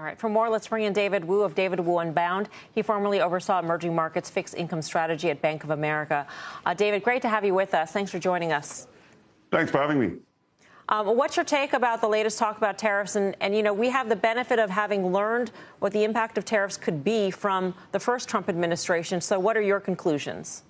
All right, for more, let's bring in David Woo of Woo Unbound. He formerly oversaw emerging markets fixed income strategy at Bank of America. David, great to have you with us. Thanks for joining us. Thanks for having me. What's your take about the latest talk about tariffs? And, you know, we have the benefit of having learned what the impact of tariffs could be from the first Trump administration. So what are your conclusions?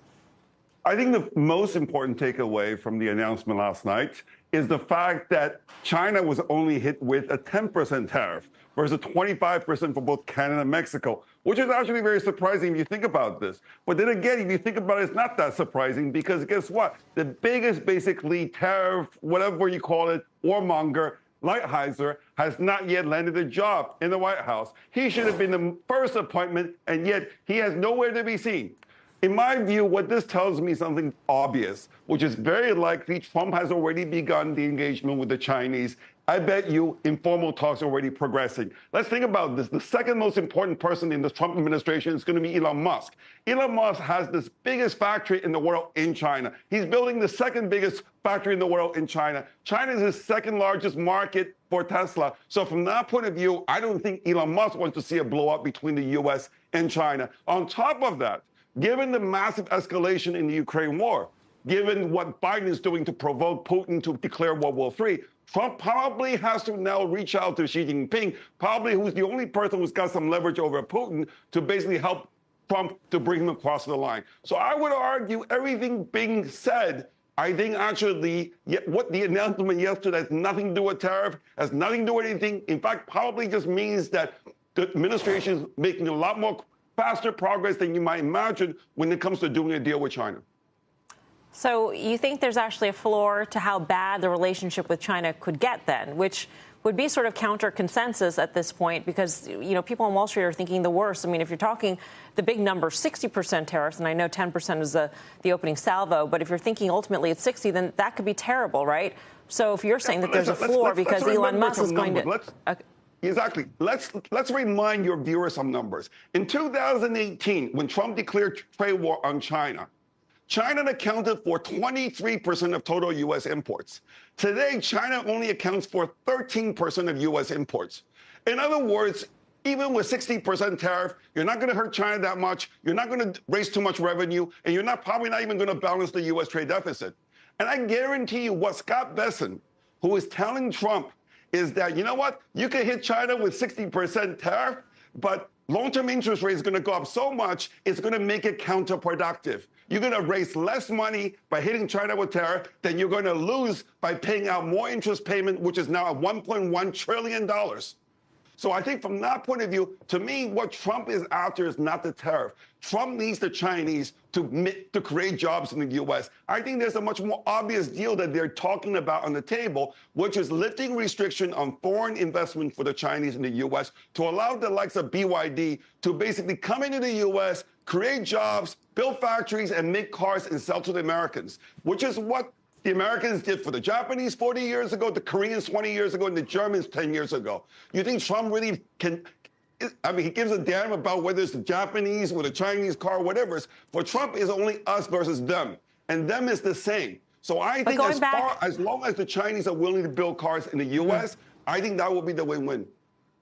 I think the most important takeaway from the announcement last night is the fact that China was only hit with a 10% tariff versus 25% for both Canada and Mexico, which is actually very surprising if you think about this. But then again, if you think about it, it's not that surprising because guess what? The biggest basically tariff, whatever you call it, warmonger, Lighthizer, has not yet landed a job in the White House. He should have been the first appointment, and yet he has nowhere to be seen. In my view, what this tells me is something obvious, which is very likely Trump has already begun the engagement with the Chinese. I bet you informal talks are already progressing. Let's think about this. The second most important person in the Trump administration is going to be Elon Musk. Elon Musk has this biggest factory in the world in China. He's building the second biggest factory in the world in China. China is the second largest market for Tesla. So from that point of view, I don't think Elon Musk wants to see a blow up between the U.S. and China. On top of that, given the massive escalation in the Ukraine war, given what Biden is doing to provoke Putin to declare World War III, Trump probably has to now reach out to Xi Jinping, probably who's the only person who's got some leverage over Putin to basically help Trump to bring him across the line. So I would argue everything being said, I think actually what the announcement yesterday has nothing to do with tariff, has nothing to do with anything. In fact, probably just means that the administration is making a lot more faster progress than you might imagine when it comes to doing a deal with China. So you think there's actually a floor to how bad the relationship with China could get then, which would be sort of counter consensus at this point because, you know, people on Wall Street are thinking the worst. I mean, if you're talking the big number, 60% tariffs, and I know 10% is the opening salvo, but if you're thinking ultimately it's 60, then that could be terrible, right? So if you're saying that there's a floor because Elon Musk is going to... Exactly. Let's remind your viewers some numbers. In 2018, when Trump declared trade war on China, China accounted for 23% of total U.S. imports. Today, China only accounts for 13% of U.S. imports. In other words, even with 60% tariff, you're not going to hurt China that much, you're not going to raise too much revenue, and you're probably not even going to balance the U.S. trade deficit. And I guarantee you what Scott Bessent, who is telling Trump, is that, you know what, you can hit China with 60% tariff, but long-term interest rate is going to go up so much, it's going to make it counterproductive. You're going to raise less money by hitting China with tariff than you're going to lose by paying out more interest payment, which is now at $1.1 trillion. So I think from that point of view, to me, what Trump is after is not the tariff. Trump needs the Chinese to create jobs in the U.S. I think there's a much more obvious deal that they're talking about on the table, which is lifting restriction on foreign investment for the Chinese in the U.S. to allow the likes of BYD to basically come into the U.S., create jobs, build factories, and make cars and sell to the Americans, which is what the Americans did for the Japanese 40 years ago, the Koreans 20 years ago, and the Germans 10 years ago. You think Trump really can... I mean, he gives a damn about whether it's the Japanese or the Chinese car, or whatever. For Trump, it's only us versus them. And them is the same. So I think as long as the Chinese are willing to build cars in the U.S., I think that will be the win-win.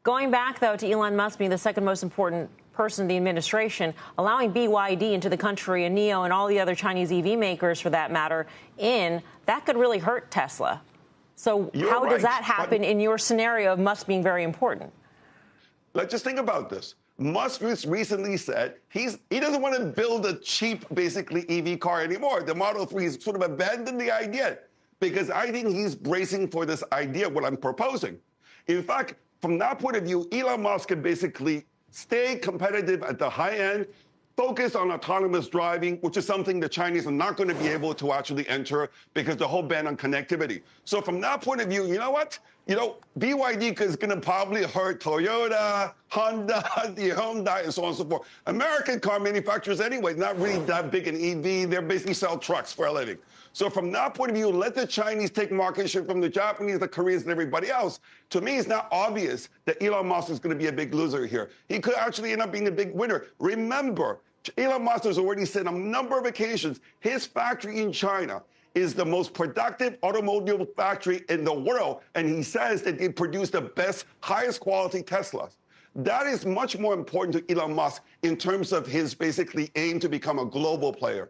Going back, though, to Elon Musk being the second most important person in the administration, allowing BYD into the country and NIO and all the other Chinese EV makers, for that matter, that could really hurt Tesla. So how does that happen in your scenario of Musk being very important? Let's just think about this. Musk recently said he doesn't want to build a cheap, basically, EV car anymore. The Model 3 has sort of abandoned the idea because I think he's bracing for this idea, what I'm proposing. In fact, from that point of view, Elon Musk can basically stay competitive at the high end, focus on autonomous driving, which is something the Chinese are not going to be able to actually enter because the whole ban on connectivity. So from that point of view, you know what? You know, BYD is going to probably hurt Toyota, Honda, the Hyundai, and so on and so forth. American car manufacturers anyway, not really that big in EV. They basically sell trucks for a living. So from that point of view, let the Chinese take market share from the Japanese, the Koreans, and everybody else. To me, it's not obvious that Elon Musk is going to be a big loser here. He could actually end up being a big winner. Remember, Elon Musk has already said on a number of occasions, his factory in China is the most productive automobile factory in the world. And he says that they produce the best, highest quality Teslas. That is much more important to Elon Musk in terms of his basically aim to become a global player.